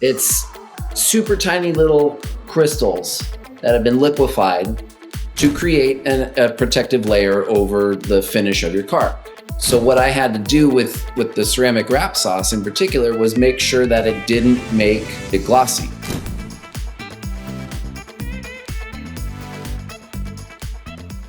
It's super tiny little crystals that have been liquefied to create a protective layer over the finish of your car. So what I had to do with the ceramic wrap sauce in particular was make sure that it didn't make it glossy.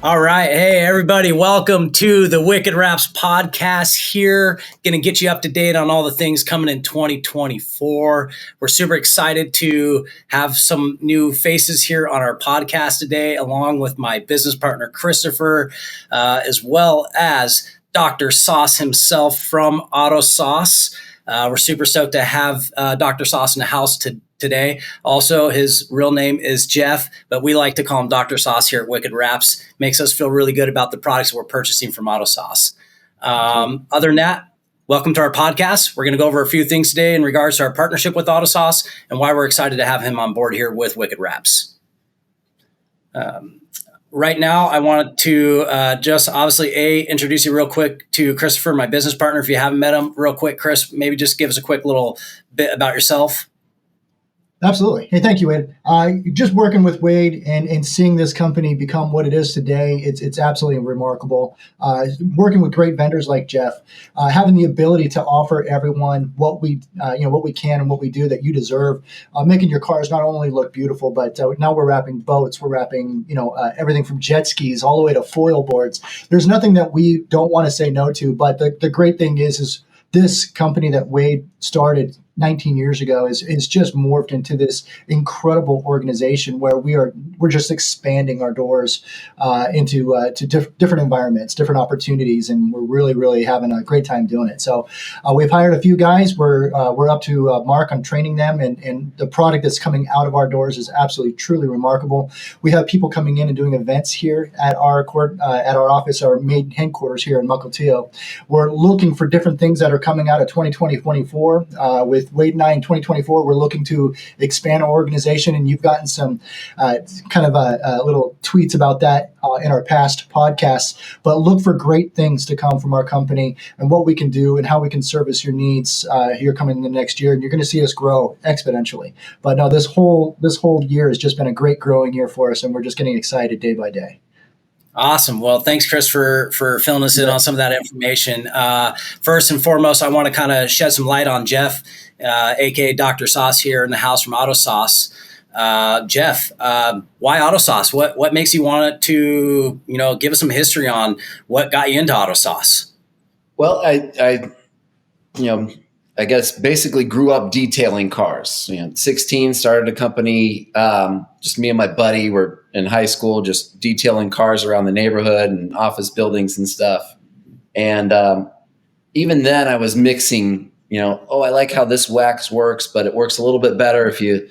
All right. Hey, everybody. Welcome to the Wicked Wraps podcast here. Going to get you up to date on all the things coming in 2024. We're super excited to have some new faces here on our podcast today, along with my business partner, Christopher, as well as Dr. Sauce himself from AutoSauce. We're super stoked to have Dr. Sauce in the house today. Also, his real name is Jeff, but we like to call him Dr. Sauce here at Wicked Wraps. Makes us feel really good about the products that we're purchasing from AutoSauce. Other than that, welcome to our podcast. We're going to go over a few things today in regards to our partnership with AutoSauce and why we're excited to have him on board here with Wicked Wraps. Right now, I wanted to just obviously, introduce you real quick to Christopher, my business partner. If you haven't met him, real quick, Chris, maybe just give us a quick little bit about yourself. Absolutely. Hey, thank you, Wade. Just working with Wade and seeing this company become what it is today, it's absolutely remarkable. Working with great vendors like Jeff, having the ability to offer everyone what we can and what we do that you deserve, making your cars not only look beautiful, but now we're wrapping boats, we're wrapping everything from jet skis all the way to foil boards. There's nothing that we don't want to say no to, but the great thing is this company that Wade started 19 years ago is just morphed into this incredible organization where we're just expanding our doors into different environments, different opportunities, and we're really having a great time doing it. So we've hired a few guys. We're up to mark on training them, and the product that's coming out of our doors is absolutely truly remarkable. We have people coming in and doing events here at our office, our main headquarters here in Mukilteo. We're looking for different things that are coming out of 2024 with Wade and I in 2024, we're looking to expand our organization, and you've gotten some little tweets about that in our past podcasts. But look for great things to come from our company and what we can do and how we can service your needs here coming in the next year. And you're going to see us grow exponentially. But no, this whole year has just been a great growing year for us, and we're just getting excited day by day. Awesome. Well, thanks, Chris, for filling us in on some of that information. First and foremost, I want to kind of shed some light on Jeff, aka Dr. Sauce here in the house from AutoSauce. Jeff, why AutoSauce? What makes you want to, give us some history on what got you into AutoSauce? Well, I guess basically grew up detailing cars. 16, started a company. Just me and my buddy were in high school, just detailing cars around the neighborhood and office buildings and stuff. And even then, I was mixing. I like how this wax works, but it works a little bit better if you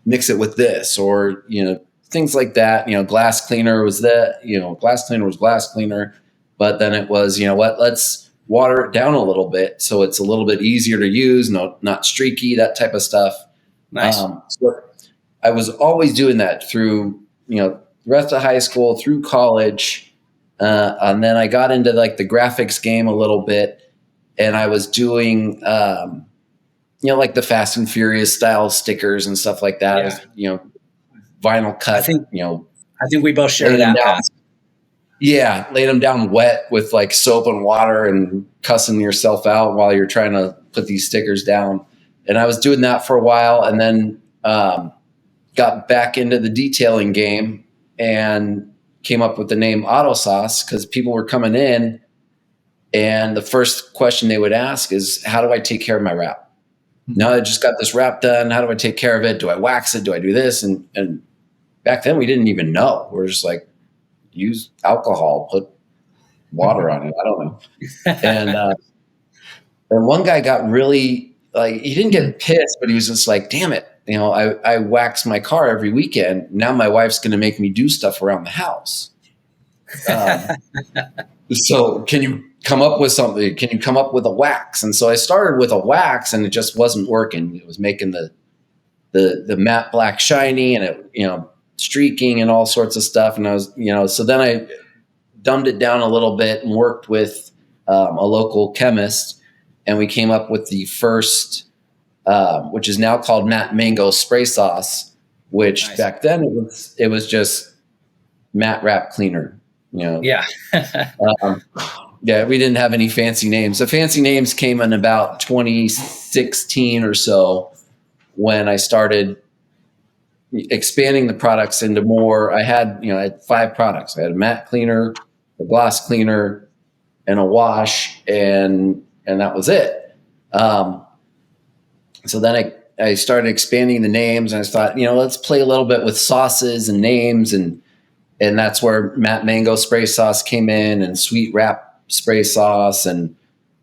mix it with this, or things like that. Glass cleaner was that. Glass cleaner was glass cleaner, but then it was let's water it down a little bit so it's a little bit easier to use, not streaky, that type of stuff. Nice. So I was always doing that through the rest of high school, through college, and then I got into like the graphics game a little bit, and I was doing like the Fast and Furious style stickers and stuff like that. Yeah. Vinyl cut. I think we both share that path. Yeah, laid them down wet with like soap and water and cussing yourself out while you're trying to put these stickers down. And I was doing that for a while, and then got back into the detailing game and came up with the name AutoSauce because people were coming in, and the first question they would ask is, how do I take care of my wrap? Now I just got this wrap done. How do I take care of it? Do I wax it? Do I do this? And back then we didn't even know. We're just like, use alcohol, put water on it. I don't know. And one guy got really he didn't get pissed, but he was just like, damn it. I wax my car every weekend. Now my wife's going to make me do stuff around the house. So can you come up with something? Can you come up with a wax? And so I started with a wax, and it just wasn't working. It was making the matte black shiny, and it, streaking and all sorts of stuff. And I was, so then I dumbed it down a little bit and worked with a local chemist, and we came up with the first which is now called Matte Mango Spray Sauce, which Nice. back then it was just matte wrap cleaner. Yeah. Yeah, we didn't have any fancy names. The fancy names came in about 2016 or so when I started expanding the products into more. I had 5 products. I had a matte cleaner, a gloss cleaner, and a wash, and that was it. So then I started expanding the names, and I thought, let's play a little bit with sauces and names, and that's where Matte Mango Spray Sauce came in, and Sweet Wrap Spray Sauce, and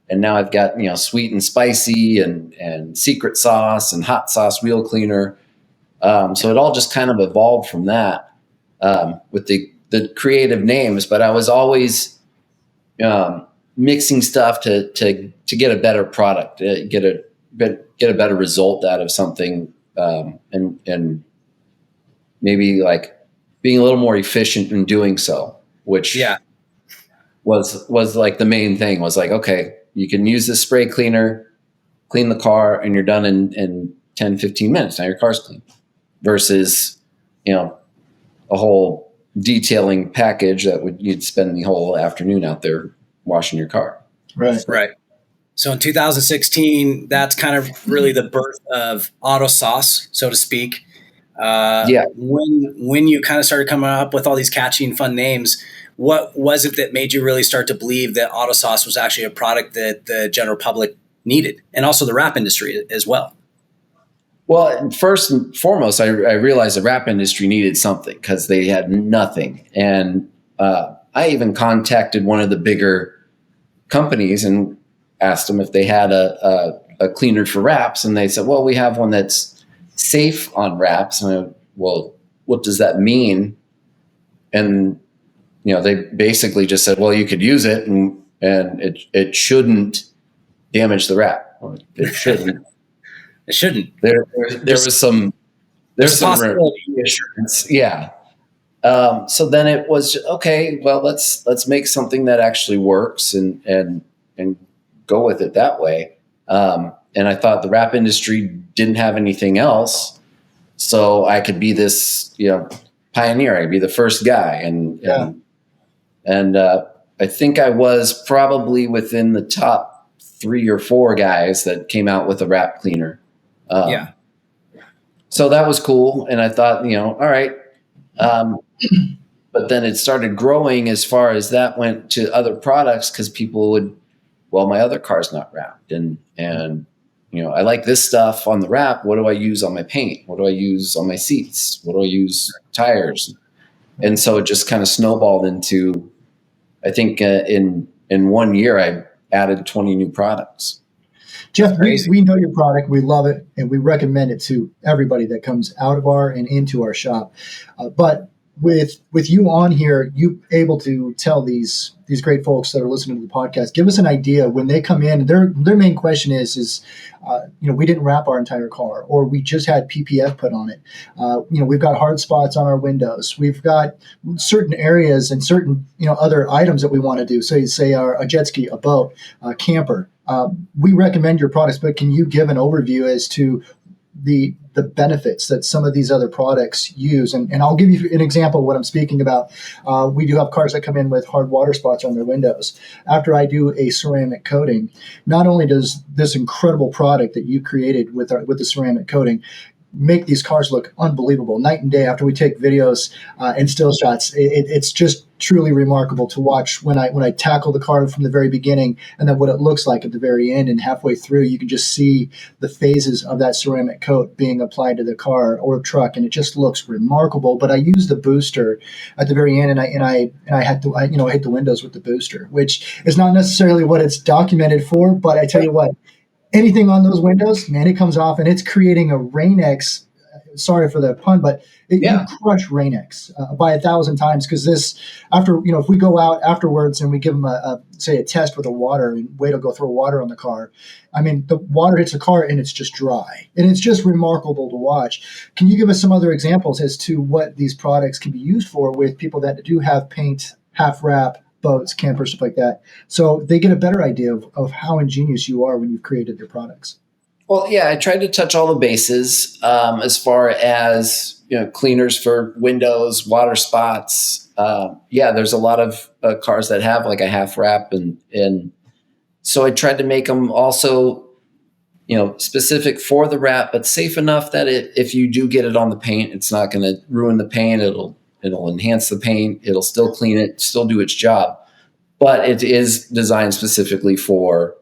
now I've got sweet and spicy, and secret sauce, and hot sauce wheel cleaner. So it all just kind of evolved from that, with the creative names. But I was always mixing stuff to get a better product, get a better result out of something, and maybe like being a little more efficient in doing so, which was like the main thing. Was like, okay, you can use this spray cleaner, clean the car, and you're done in 10, 15 minutes. Now your car's clean. Versus, a whole detailing package that you'd spend the whole afternoon out there washing your car. Right. So in 2016, that's kind of really the birth of AutoSauce, so to speak. When you kind of started coming up with all these catchy and fun names, what was it that made you really start to believe that AutoSauce was actually a product that the general public needed, and also the wrap industry as well? Well, first and foremost, I realized the wrap industry needed something because they had nothing. And I even contacted one of the bigger companies and asked them if they had a cleaner for wraps. And they said, well, we have one that's safe on wraps. And I went, well, what does that mean? And, they basically just said, well, you could use it and it shouldn't damage the wrap. It shouldn't. It shouldn't. There's some reassurance. Yeah. So then it was okay. Well, let's make something that actually works and go with it that way. And I thought the wrap industry didn't have anything else, so I could be this pioneer. I'd be the first guy, and I think I was probably within the top 3 or 4 guys that came out with a wrap cleaner. So that was cool. And I thought, all right. But then it started growing as far as that went to other products, because people would, well, my other car's not wrapped. And I like this stuff on the wrap. What do I use on my paint? What do I use on my seats? What do I use tires? And so it just kind of snowballed into, I think in 1 year, I added 20 new products. Jeff, we know your product. We love it, and we recommend it to everybody that comes out of our and into our shop. But with you on here, you able to tell these great folks that are listening to the podcast, give us an idea when they come in. Their main question is we didn't wrap our entire car, or we just had PPF put on it. We've got hard spots on our windows. We've got certain areas and certain other items that we want to do. So you say a jet ski, a boat, a camper. We recommend your products, but can you give an overview as to the benefits that some of these other products use? And I'll give you an example of what I'm speaking about. We do have cars that come in with hard water spots on their windows. After I do a ceramic coating, not only does this incredible product that you created with the ceramic coating make these cars look unbelievable night and day. After we take videos and still shots, it's just truly remarkable to watch when I tackle the car from the very beginning, and then what it looks like at the very end. And halfway through, you can just see the phases of that ceramic coat being applied to the car or truck, and it just looks remarkable. But I use the booster at the very end, and I hit the windows with the booster, which is not necessarily what it's documented for. But I tell you what, anything on those windows, man, it comes off, and it's creating a Rain-X. Sorry for the pun, but you crush Rain-X by 1,000 times, because this, after, if we go out afterwards and we give them a test with a water, and Wade will go throw water on the car. I mean, the water hits the car and it's just dry, and it's just remarkable to watch. Can you give us some other examples as to what these products can be used for with people that do have paint, half wrap, boats, campers, stuff like that, so they get a better idea of how ingenious you are when you've created your products? Well, yeah, I tried to touch all the bases as far as cleaners for windows, water spots. Yeah, there's a lot of cars that have like a half wrap, and so I tried to make them also specific for the wrap, but safe enough that if you do get it on the paint, it's not going to ruin the paint. It'll enhance the paint. It'll still clean it, still do its job, but it is designed specifically for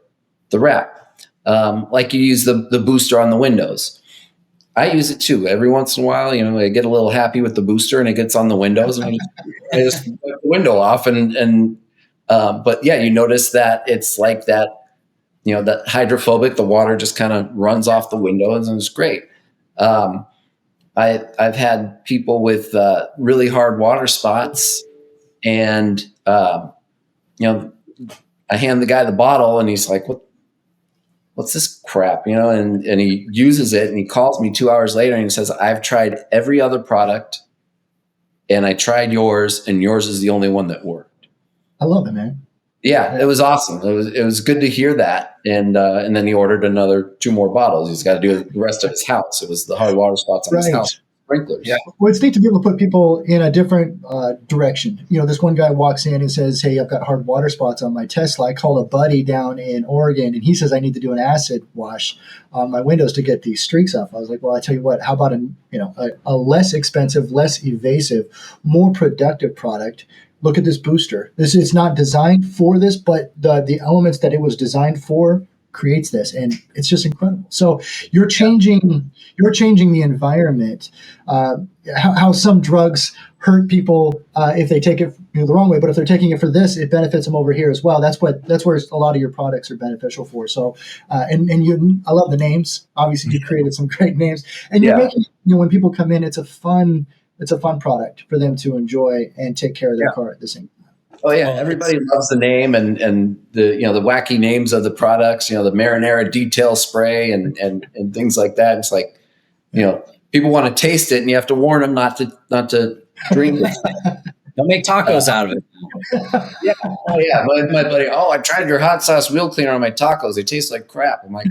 the wrap. Like you use the booster on the windows. I use it too. Every once in a while, I get a little happy with the booster and it gets on the windows and I just wipe the window off but yeah, you notice that it's like that, that hydrophobic, the water just kind of runs off the windows and it's great. I've had people with really hard water spots and, I hand the guy the bottle and he's like, what's this crap? And he uses it and he calls me 2 hours later and he says, I've tried every other product and I tried yours and yours is the only one that worked. I love it, man. Yeah, it was awesome. It was good to hear that. And then he ordered another 2 more bottles. He's got to do the rest of his house. It was the hard water spots on his house. Sprinklers. Yeah. Well, it's neat to be able to put people in a different direction. This one guy walks in and says, hey, I've got hard water spots on my Tesla. I called a buddy down in Oregon and he says I need to do an acid wash on my windows to get these streaks off. I was like, well, I tell you what, how about a less expensive, less evasive, more productive product? Look at this booster. This is not designed for this, but the elements that it was designed for creates this, and it's just incredible. So you're changing the environment. How some drugs hurt people if they take it the wrong way, but if they're taking it for this, it benefits them over here as well. That's where a lot of your products are beneficial for. So I love the names. Obviously, you created some great names, and you're making when people come in, it's a fun product for them to enjoy and take care of their car at the same time. Oh yeah, everybody loves the name and the the wacky names of the products. The marinara detail spray and things like that. It's like people want to taste it, and you have to warn them not to drink it. Don't make tacos out of it. Yeah, oh yeah. My buddy, I tried your hot sauce wheel cleaner on my tacos. They taste like crap. I'm like.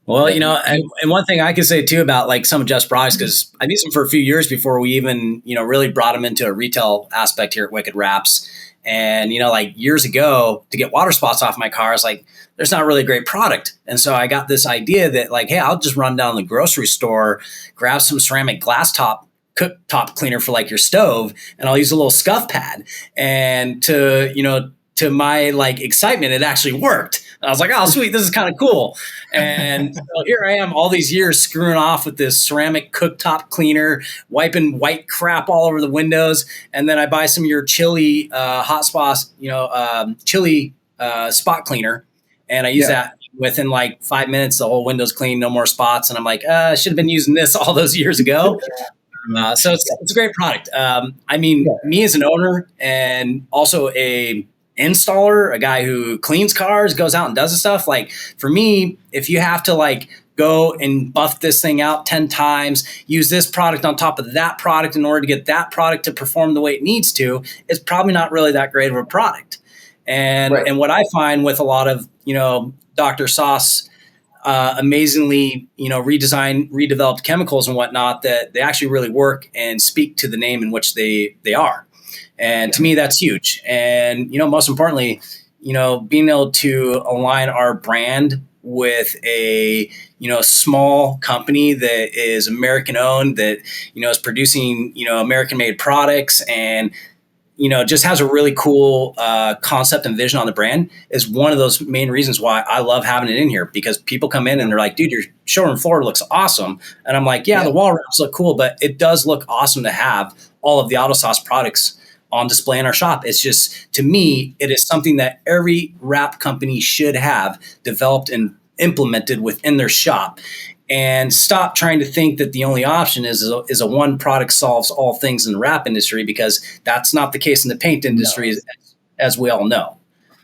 Well, and one thing I could say too about like some of Jeff's products, because I've used them for a few years before we even, really brought them into a retail aspect here at Wicked Wraps. And, like years ago to get water spots off my car, I was like, there's not really a great product. And so I got this idea that like, hey, I'll just run down the grocery store, grab some ceramic glass top cooktop cleaner for like your stove, and I'll use a little scuff pad. And to my like excitement, it actually worked. I was like, oh, sweet, this is kind of cool. And so here I am all these years screwing off with this ceramic cooktop cleaner, wiping white crap all over the windows. And then I buy some of your chili hot spots, chili spot cleaner. And I use that within like 5 minutes, the whole window's clean, no more spots. And I'm like, I should have been using this all those years ago. So it's a great product. Me as an owner and also a installer, a guy who cleans cars, goes out and does the stuff. Like for me, if you have to like go and buff this thing out 10 times, use this product on top of that product in order to get that product to perform the way it needs to, it's probably not really that great of a product. And what I find with a lot of, Dr. Sauce, amazingly, redeveloped chemicals and whatnot, that they actually really work and speak to the name in which they are. And to me, that's huge. And, most importantly, being able to align our brand with a, small company that is American owned, that, is producing, American made products and, just has a really cool concept and vision on the brand is one of those main reasons why I love having it in here, because people come in and they're like, dude, your showroom floor looks awesome. And I'm like, the wall wraps look cool, but it does look awesome to have all of the AutoSauce products on display in our shop. It's just, to me, it is something that every wrap company should have developed and implemented within their shop, and stop trying to think that the only option is a one product solves all things in the wrap industry, because that's not the case in the paint industry, as we all know.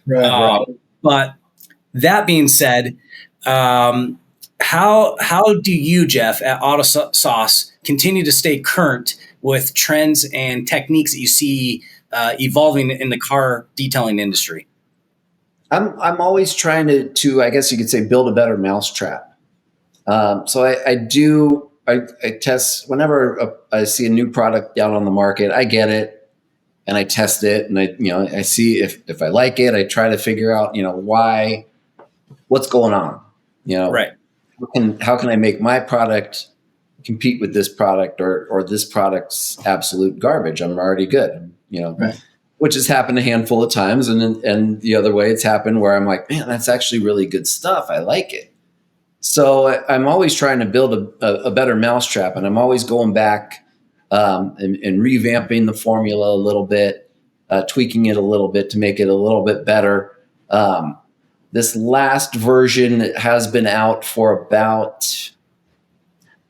Right. But that being said, how do you, Jeff, at AutoSauce continue to stay current with trends and techniques that you see evolving in the car detailing industry? I'm always trying to I guess you could say build a better mousetrap. So I test whenever I see a new product out on the market. I get it and I test it, and I see if I like it. I try to figure out what's going on. Right. How can I make my product compete with this product, or this product's absolute garbage? I'm already good. Right. Which has happened a handful of times, and the other way it's happened where I'm like, man, that's actually really good stuff. I like it. So I'm always trying to build a better mousetrap, and I'm always going back and revamping the formula a little bit, tweaking it a little bit to make it a little bit better. This last version has been out for about,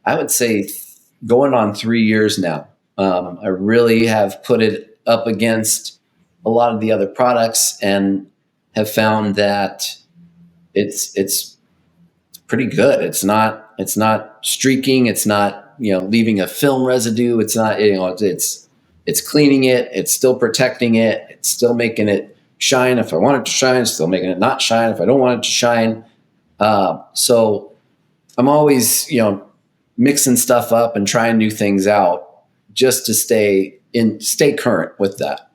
I would say, going on 3 years now. I really have put it up against a lot of the other products and have found that it's pretty good. It's not streaking. It's not leaving a film residue. It's not it's cleaning it. It's still protecting it. It's still making it shine if I want it to shine. It's still making it not shine if I don't want it to shine. So I'm always mixing stuff up and trying new things out just to stay current with that.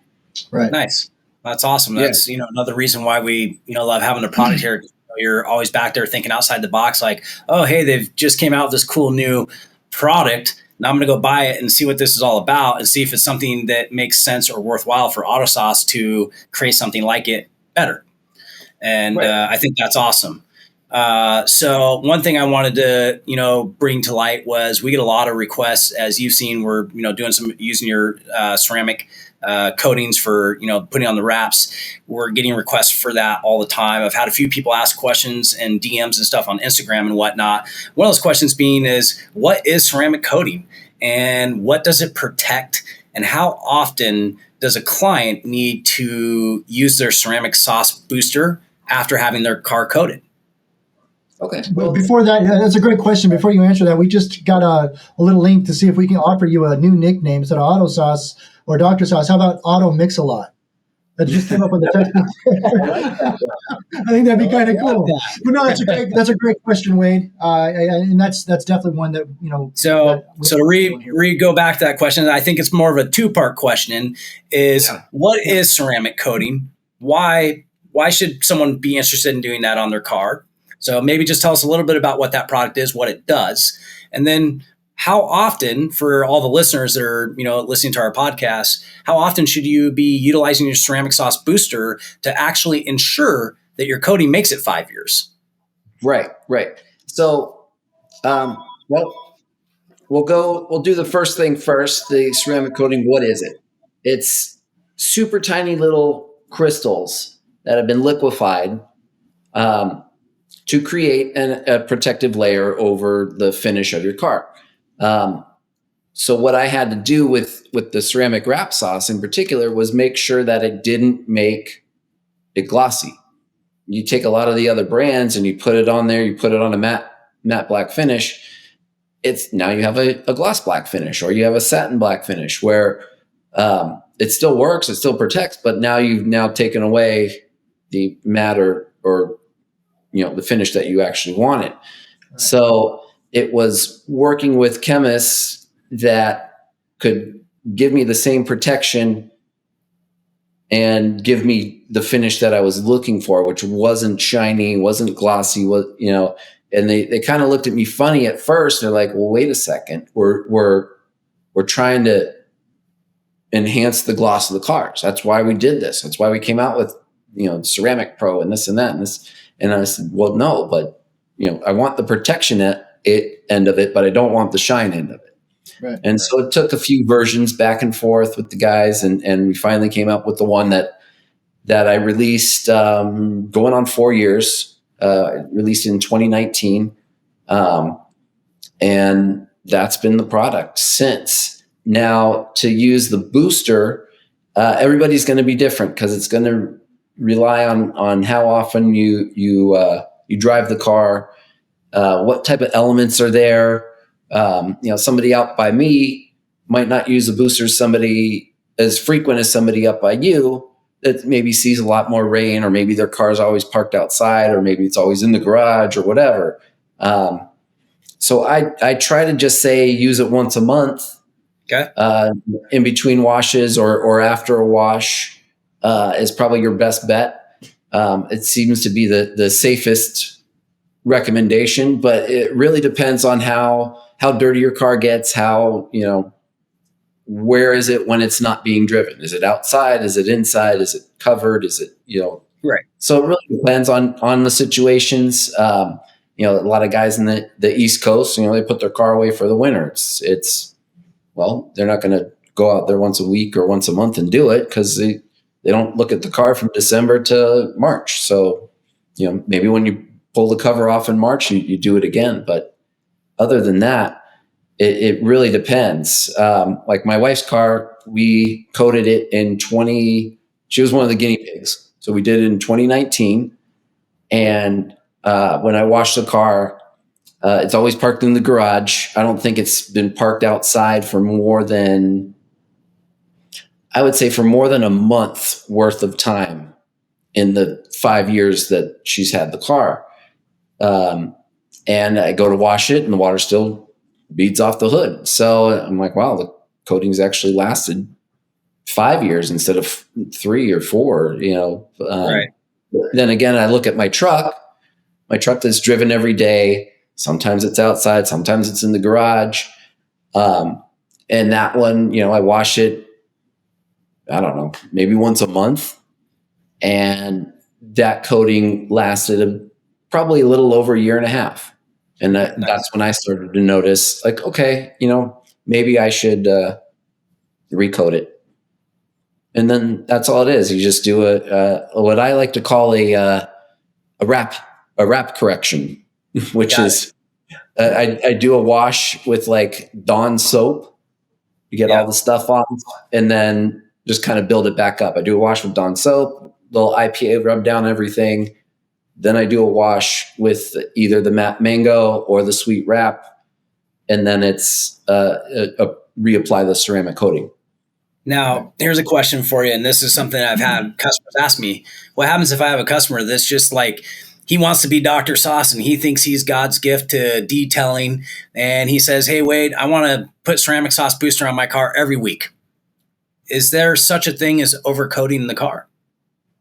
Right. Nice. That's awesome. That's another reason why we love having the product here. You're always back there thinking outside the box, like, oh, hey, they've just came out with this cool new product. Now I'm going to go buy it and see what this is all about and see if it's something that makes sense or worthwhile for AutoSauce to create something like it better. And Right. I think that's awesome. So one thing I wanted to, bring to light was we get a lot of requests, as you've seen. We're, doing using your ceramic coatings for, putting on the wraps. We're getting requests for that all the time. I've had a few people ask questions and DMs and stuff on Instagram and whatnot. One of those questions being is, what is ceramic coating and what does it protect? And how often does a client need to use their ceramic sauce booster after having their car coated? Okay. But before that, that's a great question. Before you answer that, we just got a little link to see if we can offer you a new nickname instead of AutoSauce or Dr. Sauce. How about Auto Mix-a-Lot? That just came up on the text. I think that'd be kind of cool. But no, that's a great question, Wade. And that's definitely one that So to go back to that question, I think it's more of a two-part question. What is ceramic coating? Why should someone be interested in doing that on their car? So maybe just tell us a little bit about what that product is, what it does, and then how often, for all the listeners that are listening to our podcast, how often should you be utilizing your ceramic sauce booster to actually ensure that your coating makes it 5 years? Right. So, we'll do the first thing first. The ceramic coating. What is it? It's super tiny little crystals that have been liquefied to create a protective layer over the finish of your car. So what I had to do with the ceramic wrap sauce in particular was make sure that it didn't make it glossy. You take a lot of the other brands and you put it on there, you put it on a matte black finish. Now you have a gloss black finish, or you have a satin black finish where it still works, it still protects, but now you've taken away the matte or the finish that you actually wanted. Right. So it was working with chemists that could give me the same protection and give me the finish that I was looking for, which wasn't shiny, wasn't glossy, and they kind of looked at me funny at first. They're like, well, wait a second. We're trying to enhance the gloss of the cars. That's why we did this. That's why we came out with, Ceramic Pro and this and that and this. And I said, well, no, but I want the protection end of it, but I don't want the shine end of it. Right. And so it took a few versions back and forth with the guys, and we finally came up with the one that I released going on 4 years, released in 2019. And that's been the product since. Now, to use the booster, everybody's going to be different because it's going to rely on how often you drive the car, what type of elements are there. Somebody out by me might not use a booster. Somebody as frequent as somebody up by you that maybe sees a lot more rain, or maybe their car's always parked outside, or maybe it's always in the garage or whatever. So I try to just say use it once a month. Okay. In between washes or after a wash is probably your best bet. It seems to be the safest recommendation, but it really depends on how dirty your car gets, how, where is it when it's not being driven? Is it outside? Is it inside? Is it covered? Is it, Right. So it really depends on the situations. A lot of guys in the East Coast, they put their car away for the winter. Well, they're not going to go out there once a week or once a month and do it because they don't look at the car from December to March. So, maybe when you pull the cover off in March, you do it again. But other than that, it really depends. Like my wife's car, we coated it in she was one of the guinea pigs. So we did it in 2019. And when I washed the car, it's always parked in the garage. I don't think it's been parked outside for more than a month worth of time in the 5 years that she's had the car. And I go to wash it and the water still beads off the hood. So I'm like, wow, the coating's actually lasted 5 years instead of 3 or 4, Right. Then again, I look at my truck that's driven every day. Sometimes it's outside, sometimes it's in the garage. And that one, I wash it, I don't know, maybe once a month. And that coating lasted probably a little over a year and a half. And that's when I started to notice, like, okay, maybe I should recoat it. And then that's all it is. You just do what I like to call a wrap correction. Which is, I do a wash with like Dawn soap to get all the stuff off, and then just kind of build it back up. I do a wash with Dawn soap, little IPA rub down everything. Then I do a wash with either the matte mango or the sweet wrap, and then it's reapply the ceramic coating. Now, here's a question for you, and this is something I've had customers ask me. What happens if I have a customer that's just like, he wants to be Dr. Sauce and he thinks he's God's gift to detailing. And he says, hey, Wade, I want to put ceramic sauce booster on my car every week. Is there such a thing as overcoating the car?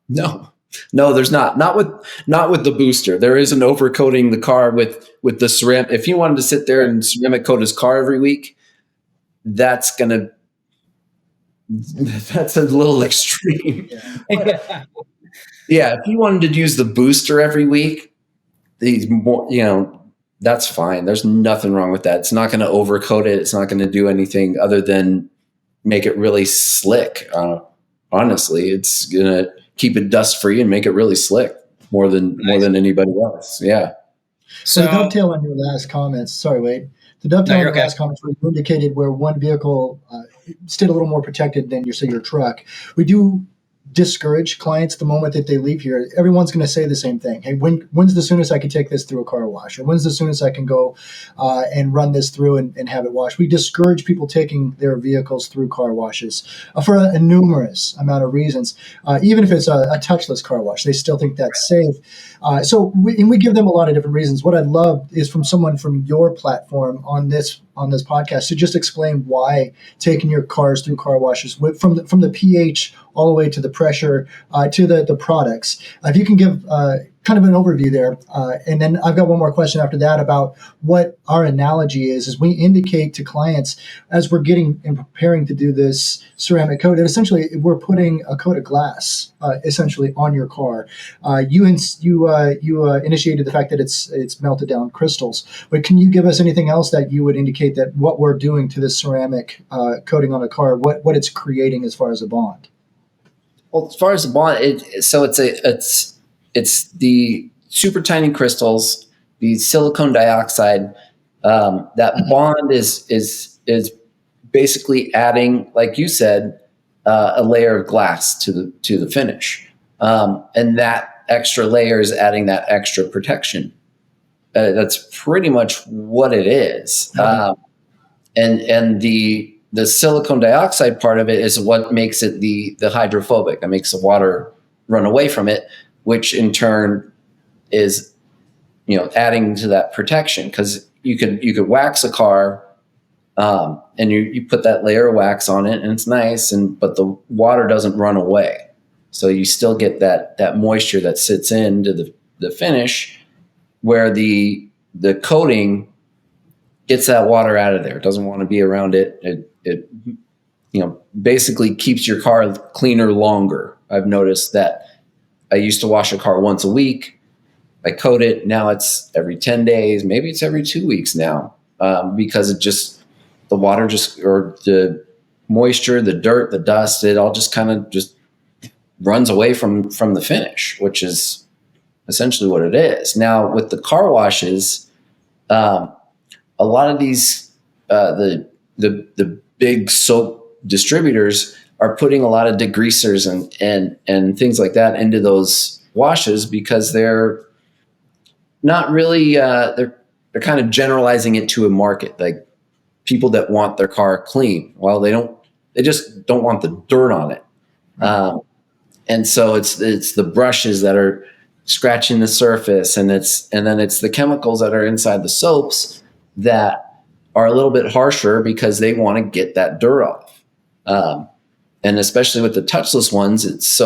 No, there's not. Not with the booster. There is an overcoating the car with the ceramic. If you wanted to sit there and ceramic coat his car every week, that's a little extreme. Yeah, if you wanted to use the booster every week, that's fine. There's nothing wrong with that. It's not going to overcoat it. It's not going to do anything other than make it really slick. Honestly, it's going to keep it dust free and make it really slick more than anybody else. Yeah. So to dovetail on your last comments, sorry, Wade. To dovetail on your last comments, where you indicated where one vehicle stayed a little more protected than your truck. We do discourage clients the moment that they leave here. Everyone's going to say the same thing. Hey, when's the soonest I can take this through a car wash? Or when's the soonest I can go and run this through and have it washed? We discourage people taking their vehicles through car washes for a numerous amount of reasons. Even if it's a touchless car wash, they still think that's safe. So we give them a lot of different reasons. What I'd love is from someone from your platform on this podcast to just explain why taking your cars through car washes from the pH all the way to the pressure to the products. If you can give kind of an overview there. And then I've got one more question after that about what our analogy is we indicate to clients as we're getting and preparing to do this ceramic coat, and essentially we're putting a coat of glass essentially on your car. You initiated the fact that it's melted down crystals, but can you give us anything else that you would indicate that what we're doing to this ceramic coating on a car, what it's creating as far as a bond? Well, as far as the bond, it's the super tiny crystals, the silicone dioxide. That bond is basically adding, like you said, a layer of glass to the finish, and that extra layer is adding that extra protection. That's pretty much what it is. And the the silicone dioxide part of it is what makes it the hydrophobic. That makes the water run away from it, which in turn is, adding to that protection. Because you could wax a car, and you put that layer of wax on it, and it's nice, but the water doesn't run away, so you still get that moisture that sits into the finish, where the coating gets that water out of there. It doesn't want to be around it. It basically keeps your car cleaner longer. I've noticed that. I used to wash a car once a week. I coat it. Now it's every 10 days. Maybe it's every 2 weeks now, because the water or the moisture, the dirt, the dust, it all just kind of just runs away from the finish, which is essentially what it is. Now with the car washes, a lot of these, the big soap distributors are putting a lot of degreasers and things like that into those washes, because they're not really, they're kind of generalizing it to a market, like people that want their car clean. Well, they just don't want the dirt on it. And so it's the brushes that are scratching the surface, and then it's the chemicals that are inside the soaps that are a little bit harsher, because they want to get that dirt off. And especially with the touchless ones, it's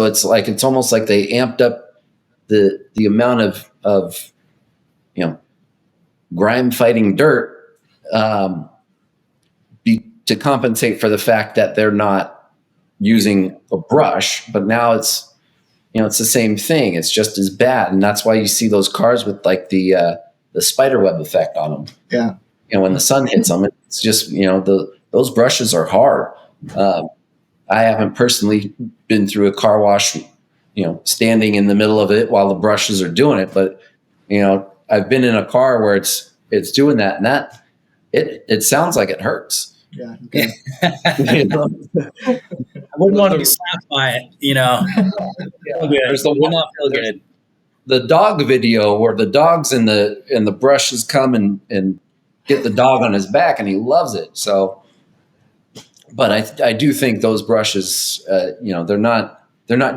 almost like they amped up the amount of grime fighting dirt, to compensate for the fact that they're not using a brush. But now it's the same thing. It's just as bad, and that's why you see those cars with like the spider web effect on them. Yeah. When the sun hits them, it's just those brushes are hard. I haven't personally been through a car wash, standing in the middle of it while the brushes are doing it, but I've been in a car where it's doing that, and that it sounds like it hurts. Yeah. Okay. I wouldn't want to be slapped by it, There's the would not feel good. The dog video where the dogs and the brushes come and get the dog on his back, and he loves it. So, but I do think those brushes, they're not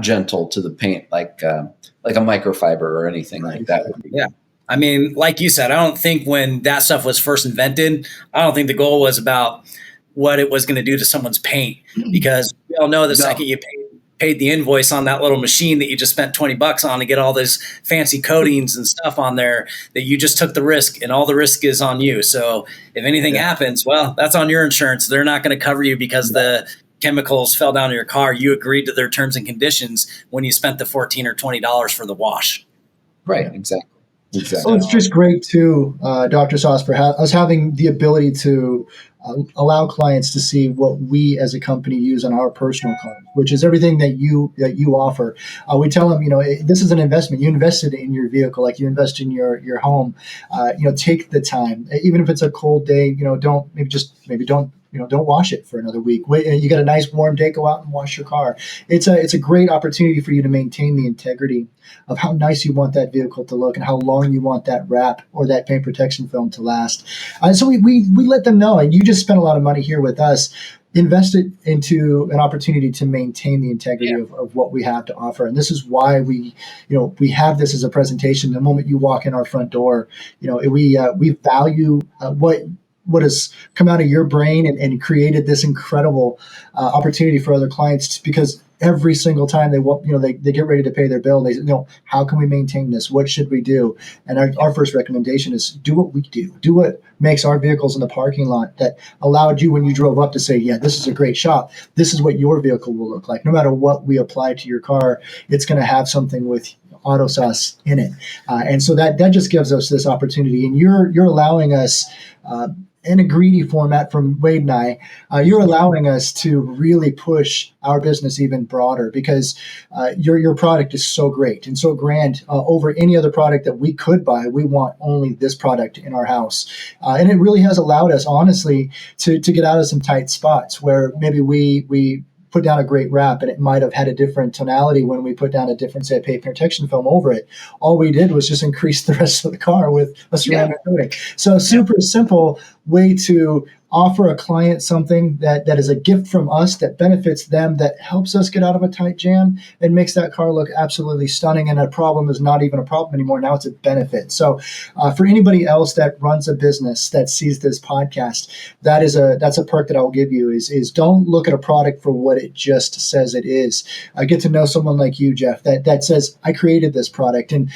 gentle to the paint like a microfiber or anything like that. Yeah. I mean, like you said, I don't think when that stuff was first invented, I don't think the goal was about what it was going to do to someone's paint, because we all know the second you paid the invoice on that little machine that you just spent $20 on to get all those fancy coatings and stuff on there, that you just took the risk, and all the risk is on you. So if anything happens, well, that's on your insurance. They're not going to cover you because the chemicals fell down in your car. You agreed to their terms and conditions when you spent the $14 or $20 for the wash. Right. Exactly. So it's just great too, Dr. Sauce, for us having the ability to allow clients to see what we as a company use on our personal cars, which is everything that you offer. We tell them, this is an investment. You invested in your vehicle, like you invest in your home. Take the time, even if it's a cold day. Don't wash it for another week. Wait, you got a nice warm day, go out and wash your car. It's a great opportunity for you to maintain the integrity of how nice you want that vehicle to look and how long you want that wrap or that paint protection film to last. And so we let them know, and you just spent a lot of money here with us. Invest it into an opportunity to maintain the integrity of what we have to offer. And this is why we have this as a presentation. The moment you walk in our front door, we value what has come out of your brain and created this incredible opportunity for other clients, because every single time they get ready to pay their bill, they say, how can we maintain this? What should we do? And our first recommendation is do what we do. Do what makes our vehicles in the parking lot that allowed you when you drove up to say, yeah, this is a great shop. This is what your vehicle will look like. No matter what we apply to your car, it's going to have something with AutoSauce in it. And so that just gives us this opportunity. And you're allowing us in a greedy format from Wade and I, you're allowing us to really push our business even broader, because your product is so great and so grand over any other product that we could buy. We want only this product in our house. And it really has allowed us, honestly, to get out of some tight spots where maybe we put down a great wrap and it might have had a different tonality when we put down a different, say, paint protection film over it. All we did was just increase the rest of the car with a ceramic coating. So super simple way to offer a client something that is a gift from us that benefits them, that helps us get out of a tight jam and makes that car look absolutely stunning. And a problem is not even a problem anymore. Now it's a benefit. So for anybody else that runs a business that sees this podcast, that's a perk that I'll give you is don't look at a product for what it just says it is. I get to know someone like you, Jeff, that says, I created this product, and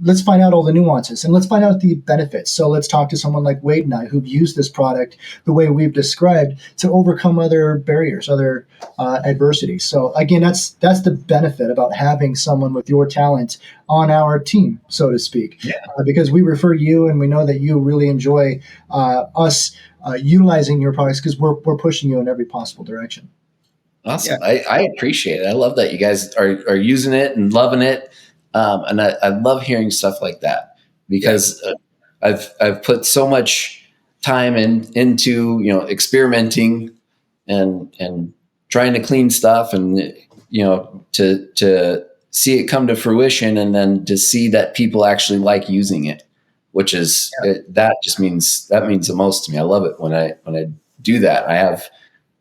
let's find out all the nuances and let's find out the benefits. So let's talk to someone like Wade and I, who've used this product the way we've described to overcome other barriers, other adversities. So again, that's the benefit about having someone with your talent on our team, so to speak, because we refer you and we know that you really enjoy us utilizing your products because we're pushing you in every possible direction. Awesome. Yeah. I appreciate it. I love that you guys are using it and loving it. And I love hearing stuff like that because I've put so much time into, experimenting and trying to clean stuff and, to see it come to fruition and then to see that people actually like using it, which is, that means the most to me. I love it when I do that. I have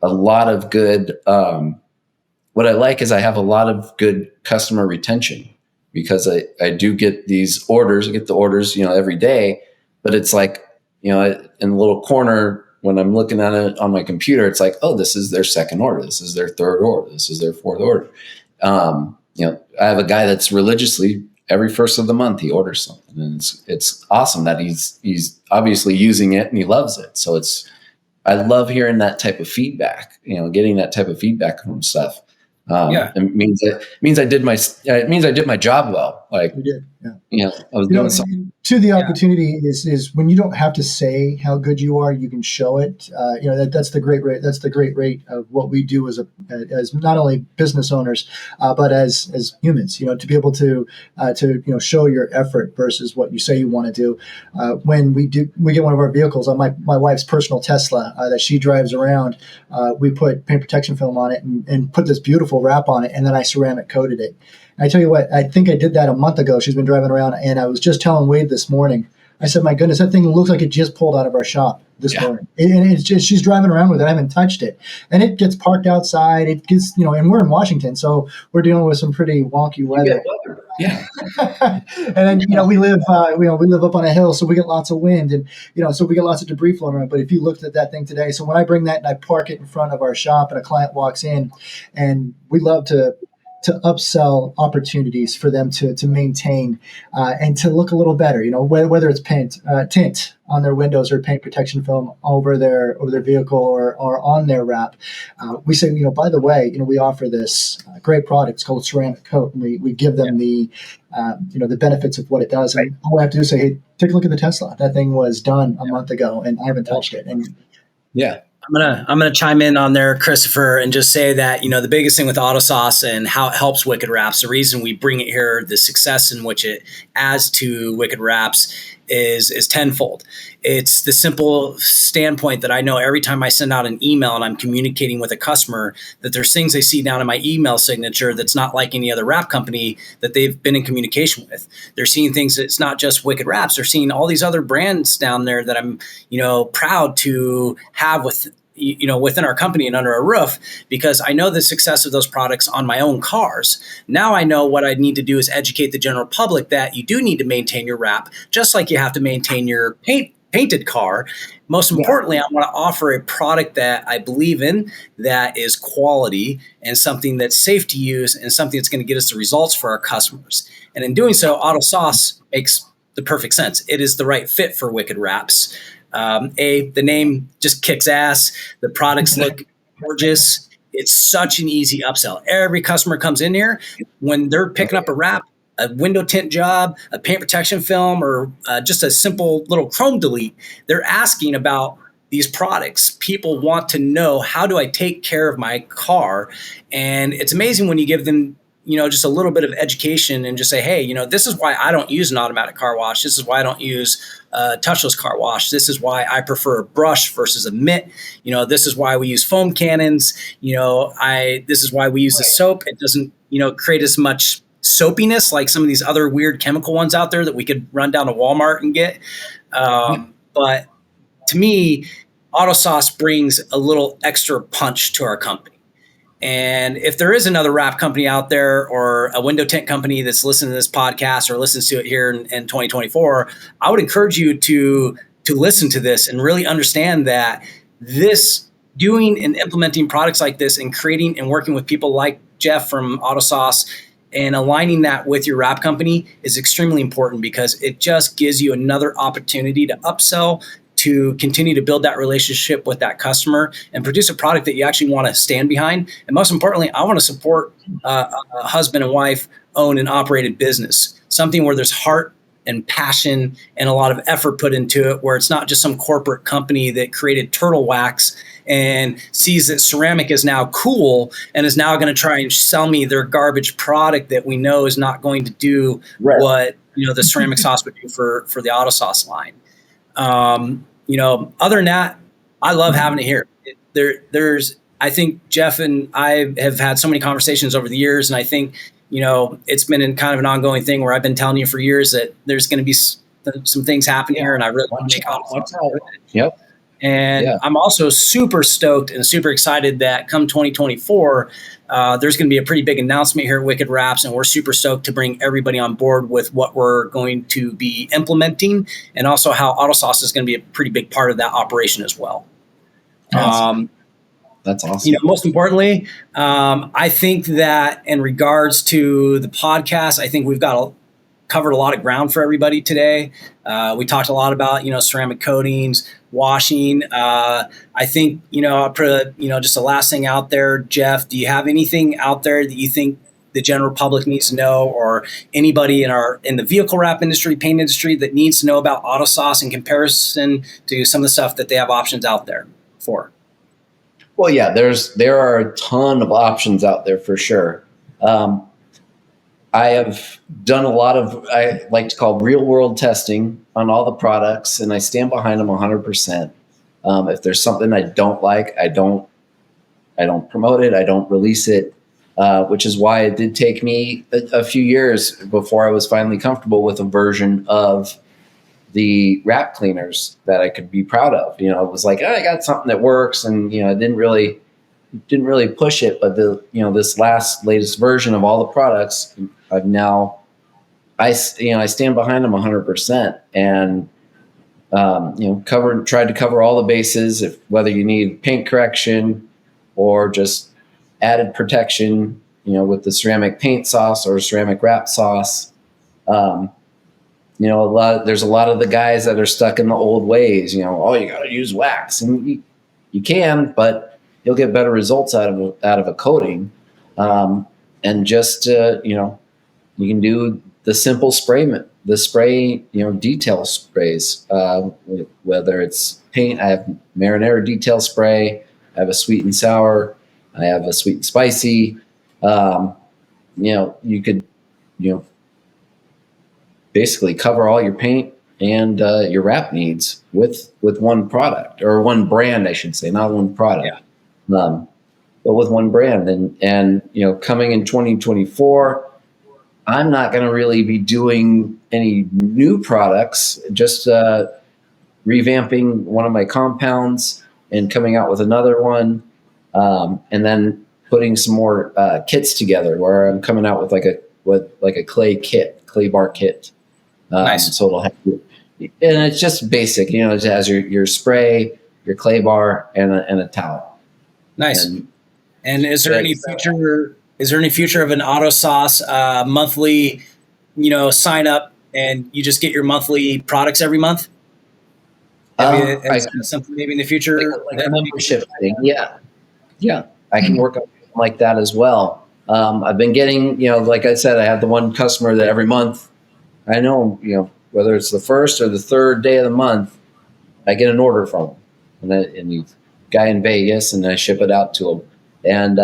a lot of good, what I like is I have a lot of good customer retention because I do get these orders. I get the orders, every day, but it's like, in the little corner when I'm looking at it on my computer, it's like, oh, this is their second order. This is their third order. This is their fourth order. I have a guy that's religiously every first of the month, he orders something, and it's awesome that he's obviously using it and he loves it. So I love hearing that type of feedback, getting that type of feedback from stuff. It means I did my job well. Like, you did, I was doing something. To the opportunity is when you don't have to say how good you are, you can show it. That's the great rate. That's the great rate of what we do as not only business owners, but as humans. To be able to show your effort versus what you say you want to do. When we get one of our vehicles on my wife's personal Tesla that she drives around, we put paint protection film on it and put this beautiful wrap on it, and then I ceramic coated it. I tell you what, I think I did that a month ago. She's been driving around, and I was just telling Wade this morning. I said, "My goodness, that thing looks like it just pulled out of our shop this morning." And it's just, she's driving around with it. I haven't touched it, and it gets parked outside. It gets, and we're in Washington, so we're dealing with some pretty wonky weather. Yeah. And then we live up on a hill, so we get lots of wind, and so we get lots of debris floating around. But if you looked at that thing today, so when I bring that and I park it in front of our shop, and a client walks in, and we love to upsell opportunities for them to maintain and to look a little better, whether it's tint on their windows or paint protection film over their vehicle or on their wrap. We say, by the way, we offer this great product. It's called ceramic coat, and we give them the benefits of what it does. And all I have to do is say, hey, take a look at the Tesla. That thing was done a month ago, and I haven't touched it. And I'm gonna chime in on there, Christopher, and just say that the biggest thing with AutoSauce and how it helps Wicked Wraps, the reason we bring it here, the success in which it adds to Wicked Wraps is tenfold. It's the simple standpoint that I know every time I send out an email and I'm communicating with a customer, that there's things they see down in my email signature that's not like any other wrap company that they've been in communication with. They're seeing things that's not just Wicked Wraps. They're seeing all these other brands down there that I'm, proud to have within our company and under our roof, because I know the success of those products on my own cars. Now I know what I need to do is educate the general public that you do need to maintain your wrap, just like you have to maintain your painted car. Most importantly, I want to offer a product that I believe in, that is quality and something that's safe to use and something that's going to get us the results for our customers. And in doing so, AutoSauce makes the perfect sense. It is the right fit for Wicked Wraps. The name just kicks ass. The products look gorgeous. It's such an easy upsell. Every customer comes in here when they're picking up a wrap, a window tint job, a paint protection film, or just a simple little chrome delete. They're asking about these products. People want to know, how do I take care of my car? And it's amazing when you give them just a little bit of education and just say, hey, this is why I don't use an automatic car wash. This is why I don't use touchless car wash. This is why I prefer a brush versus a mitt. This is why we use foam cannons. This is why we use the soap. It doesn't, create as much soapiness like some of these other weird chemical ones out there that we could run down to Walmart and get. But to me, AutoSauce brings a little extra punch to our company. And if there is another wrap company out there or a window tint company that's listening to this podcast or listens to it here in 2024, I would encourage you to listen to this and really understand that this doing and implementing products like this and creating and working with people like Jeff from AutoSauce and aligning that with your wrap company is extremely important because it just gives you another opportunity to upsell, to continue to build that relationship with that customer and produce a product that you actually want to stand behind. And most importantly, I want to support a husband and wife owned and operated business, something where there's heart and passion and a lot of effort put into it, where it's not just some corporate company that created turtle wax and sees that ceramic is now cool and is now going to try and sell me their garbage product that we know is not going to do what the ceramic sauce would do for the AutoSauce line. Other than that, I love having it here. I think Jeff and I have had so many conversations over the years, and I think, it's been in kind of an ongoing thing where I've been telling you for years that there's going to be some things happening here, and I really want to make AutoSauce. Yep. And I'm also super stoked and super excited that come 2024, there's going to be a pretty big announcement here at Wicked Wraps, and we're super stoked to bring everybody on board with what we're going to be implementing, and also how AutoSauce is going to be a pretty big part of that operation as well. That's awesome. Most importantly, I think that in regards to the podcast, I think we've covered a lot of ground for everybody today. We talked a lot about, ceramic coatings, washing. I think, I'll put, just the last thing out there. Jeff, do you have anything out there that you think the general public needs to know, or anybody in the vehicle wrap industry, paint industry that needs to know about AutoSauce in comparison to some of the stuff that they have options out there for? Well, yeah, there are a ton of options out there for sure. I have done a lot of, I like to call real world testing on all the products, and I stand behind them 100%. If there's something I don't like, I don't promote it. I don't release it, which is why it did take me a few years before I was finally comfortable with a version of the wrap cleaners that I could be proud of. It was like, I got something that works, and I didn't really push it. But this latest version of all the products, I've now, I stand behind them 100%, and tried to cover all the bases. If whether you need paint correction or just added protection, with the ceramic paint sauce or ceramic wrap sauce. There's a lot of the guys that are stuck in the old ways. You got to use wax, and you can, but you'll get better results out of a coating. And just you can do the simple spray detail sprays. Whether it's paint, I have marinara detail spray. I have a sweet and sour. I have a sweet and spicy. You could basically cover all your paint and your wrap needs with one product, or one brand, I should say, not one product, but with one brand. And coming in 2024, I'm not going to really be doing any new products, just revamping one of my compounds and coming out with another one, and then putting some more kits together, where I'm coming out with like a clay bar kit. Nice. So it'll have, and it's just basic, it has your spray, your clay bar, and a towel. Nice. And is there any future? Is there any future of an AutoSauce monthly, sign up and you just get your monthly products every month? Something maybe in the future, like a membership thing. Yeah, I can work on something like that as well. I've been getting, like I said, I have the one customer that every month, I know, whether it's the first or the third day of the month, I get an order from him, and he's a guy in Vegas, and I ship it out to him. And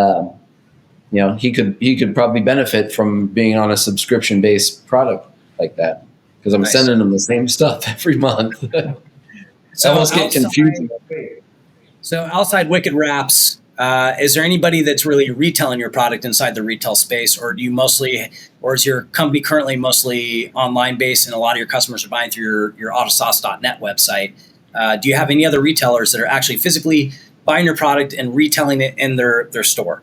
he could probably benefit from being on a subscription based product like that, because I'm sending him the same stuff every month. So I almost get confusing. So outside Wicked Wraps, is there anybody that's really retailing your product inside the retail space, or is your company currently mostly online based and a lot of your customers are buying through your autosauce.net website? Do you have any other retailers that are actually physically buying your product and retailing it in their store?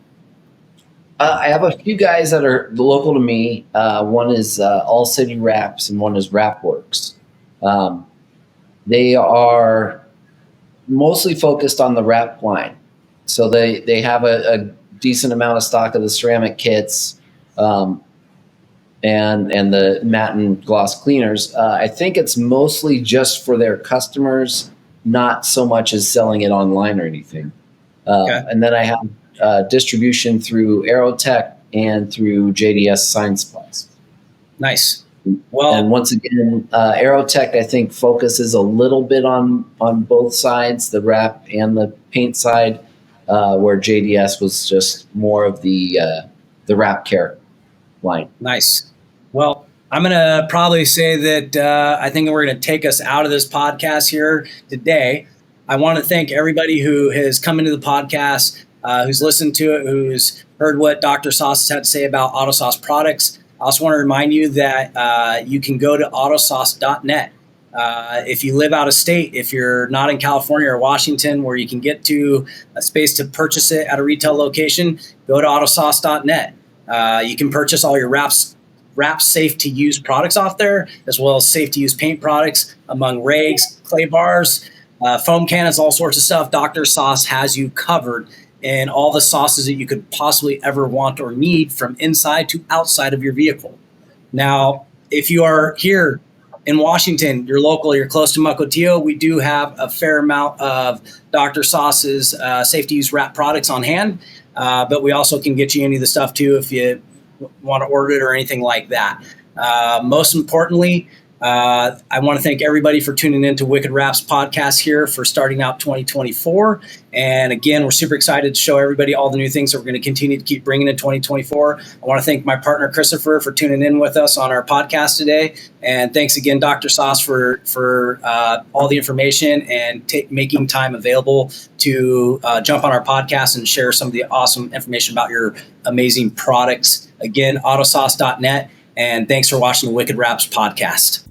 I have a few guys that are local to me. One is All City Wraps and one is Wrapworks. They are mostly focused on the wrap line. So they have a decent amount of stock of the ceramic kits and the matte and gloss cleaners. I think it's mostly just for their customers, not so much as selling it online or anything. Okay. And then I have distribution through Aerotech and through JDS Sign Supplies. Nice. Well, And once again, Aerotech, I think, focuses a little bit on both sides, the wrap and the paint side, where JDS was just more of the wrap care line. nice. Well, I'm going to probably say that I think we're going to take us out of this podcast here today. I want to thank everybody who has come into the podcast, who's listened to it, who's heard what Dr. Sauce has had to say about AutoSauce products. I also want to remind you that you can go to autosauce.net. If you live out of state, if you're not in California or Washington where you can get to a space to purchase it at a retail location, go to autosauce.net. You can purchase all your wrap safe to use products off there, as well as safe to use paint products among rags, clay bars, foam cannons, all sorts of stuff. Dr. Sauce has you covered in all the sauces that you could possibly ever want or need from inside to outside of your vehicle. Now, if you are here in Washington, you're local, you're close to Mukilteo, we do have a fair amount of Dr. Sauce's safe to use wrap products on hand, but we also can get you any of the stuff too if you want to order it or anything like that. Most importantly, I want to thank everybody for tuning in to Wicked Wraps podcast here for starting out 2024. And again, we're super excited to show everybody all the new things that we're going to continue to keep bringing in 2024. I want to thank my partner, Christopher, for tuning in with us on our podcast today. And thanks again, Dr. Sauce, for all the information and making time available to jump on our podcast and share some of the awesome information about your amazing products. Again, autosauce.net. And thanks for watching the Wicked Wraps podcast.